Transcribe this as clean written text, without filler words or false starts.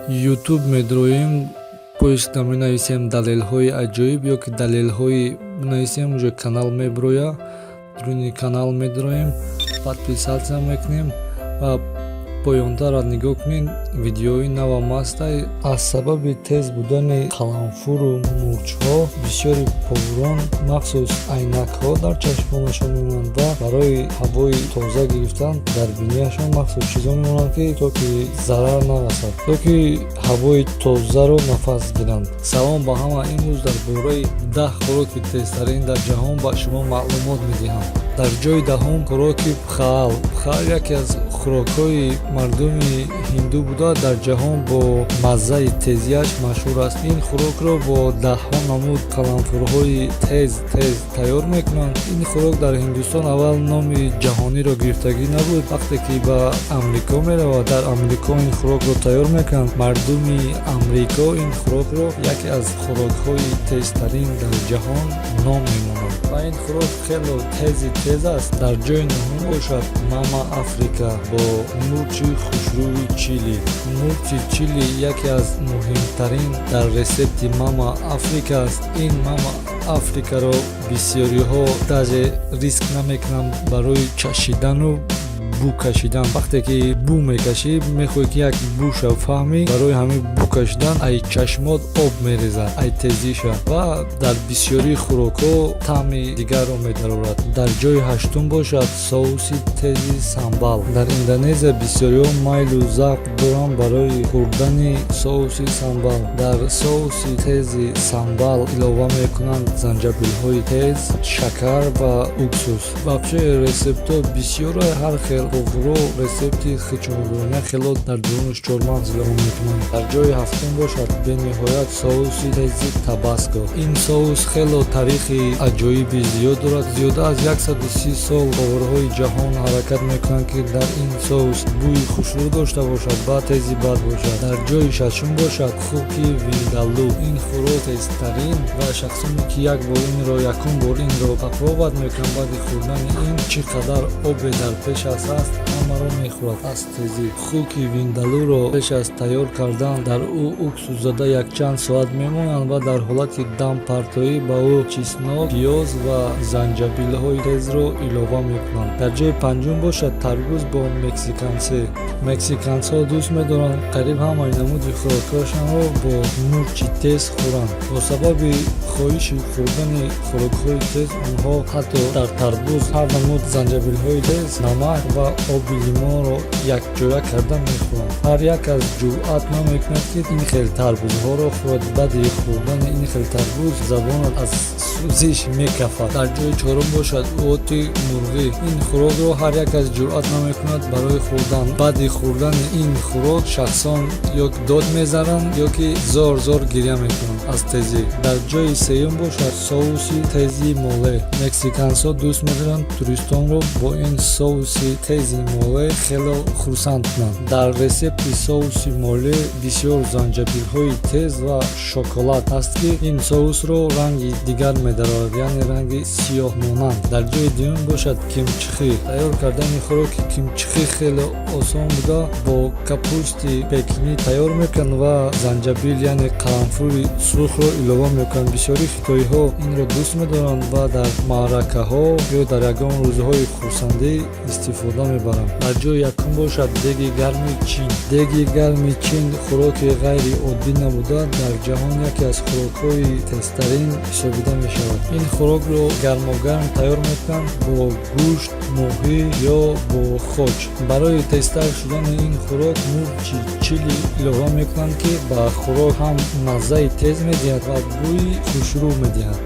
ютуб медроем поиск менависем далелҳои аҷоиб ёки далелҳои менависем уже канал меброя дуруни канал медроем подписатсия мекунем ва поёнтара нигоҳ кунед видеои навам ҳастай. Аз сабаби тез будани қаламфуру мурчҳо бисёри повурон махсус айнакҳо дар чашмонашон мемонанд ва барои ҳавои тоза гирифтан дар бинияшон махсус чизо мемонанд ки то ки зарар нарасад, то ки ҳавои тозаро нафас гиранд. Салом ба ҳама. имрӯз дар бораи 10 хӯроки тезтарин дар ҷаҳон ба шумо маълумот медиҳам. дар ҷои даҳум хӯроки пхал. Пхал яке аз хӯрокҳои мардуми ҳинду буда дар ҷаҳон бо маззаи тезиаш машҳур аст. ин хӯрокро бо даҳҳо намуд қаламфурҳои тез тайёр мекунанд. ин хӯрок дар ҳиндустон аввал номи ҷаҳониро гирифтагӣ набуд. вақте ки ба амрико меравад, дар амрико ин хӯрокро тайёр мекунанд. мардуми амрико ин хӯрокро яке аз хӯрокҳои тезтарин дар ҷаҳон ном мемонанд ва ин хӯрок хело тез аст. дар ҷои нӯҳум бошад мама африка бо мурчи хушрӯи чили. мурчи чили яке аз муҳимтарин дар рецепти мама африка аст. ин мама африкаро бисёриҳо даже риск намекунанд барои чашидану бу кашидан. вақте ки бу мекашӣ мехоҳӣ ки як буша фаҳмӣ, барои ҳамин бу кашидан ай чашмот об мерезад, ай тезиша ва дар бисёри хӯрокҳо таъми дигарро медарорад. дар ҷои ҳаштум бошад соуси тези самбал. дар индонезия бисёриҳо майлу завқ доранд барои хӯрдани соуси самбал. дар соуси тези самбал илова мекунанд занҷабилҳои тез, шакар ва уксус. вообще рецептҳо бисёра ҳар хел повуро рецепти хичонидона хело дар дуруни чормағз илова мекунанд. дар ҷои ҳафтум бошад бениҳоят соуси тези табаско. ин соус хело тарихи аҷоиби зиёд дорад. зиёда аз 130 сол поварҳои ҷаҳон ҳаракат мекунанд ки дар ин соус бӯи хушрӯ дошта бошад ва тези бад бошад. дар ҷои шашум бошад хуки виндалу. ин хӯрок тезтарин ва шахсоне ки якум бор инро тақроват мекунанд баъди хӯрдани ин чӣ қадар обе дар пеш аст ҳамаро мехӯрад аз тезӣ. хуки виндалуро пеш аз тайёр кардан дар ӯ уксус зада якчанд соат мемонанд ва дар ҳолати дампартоӣ ба ӯ чеснок, пиёз ва занҷабилҳои тезро илова мекунанд. дар ҷои панҷум бошад тарбуз бо мексикансе. мексикансҳо дӯст медоранд қариб ҳамаи намуди хӯрокҳояшонро бо мурчи тез хӯранд. бо сабаби хоҳиши хӯрдани хӯрокҳои тез онҳо ҳатто дар тарбуз ҳар намуд занҷабилҳои тез, намак ва оби лимонро якҷоя карда мехӯранд. ҳар як аз ҷуръат намекунад ки ин хел тарбузҳоро хӯрад. баъди хӯрдани ин хел тарбуз забонат аз сӯзиш мекафад. дар ҷои чорум бошад оти мурғӣ. ин хӯрокро ҳар як аз ҷуръат намекунад барои хӯрдан. баъди хӯрдани ин хӯрок шахсон ё дод мезананд ё ки зор гирья мекунанд аз тезӣ. дар ҷои сеюм бошад соуси тези моле. мексикансҳо дӯст медоранд туристонро бо ин соуси тези моле хело хурсанд кунанд. дар рецепти соуси моле бисёр занҷабилҳои тез ва шоколад аст ки ин соусро ранги дигар медарорад, яъне ранги сиёҳмонанд. дар ҷои дуюм бошад кимчихи. тайёр кардани хӯроки кимчихи хело осон буда бо капусти пекинӣ тайёр мекунанд ва занҷабил яъне қаламфури сурхро илова мекунанд. бисёри хитоиҳо инро дӯст медоранд ва дар маъракаҳо ё дар ягон рӯзҳои хурсандӣ истифода мебаранд. дар ҷои якум бошад деги гарми чин. деги гарми чин хӯроки ғайриоддӣ набуда дар ҷаҳон яке аз хӯрокҳои тезтарин ҳисобида мешавад. ин хӯрокро гармогарм тайёр мекунанд бо гӯшт, моҳӣ ё бо хоч. барои тезтар шудани ин хӯрок мурчи чили илова мекунанд ки ба хӯрок ҳам маззаи тез медиҳад ва бӯи хушрӯ медиҳад.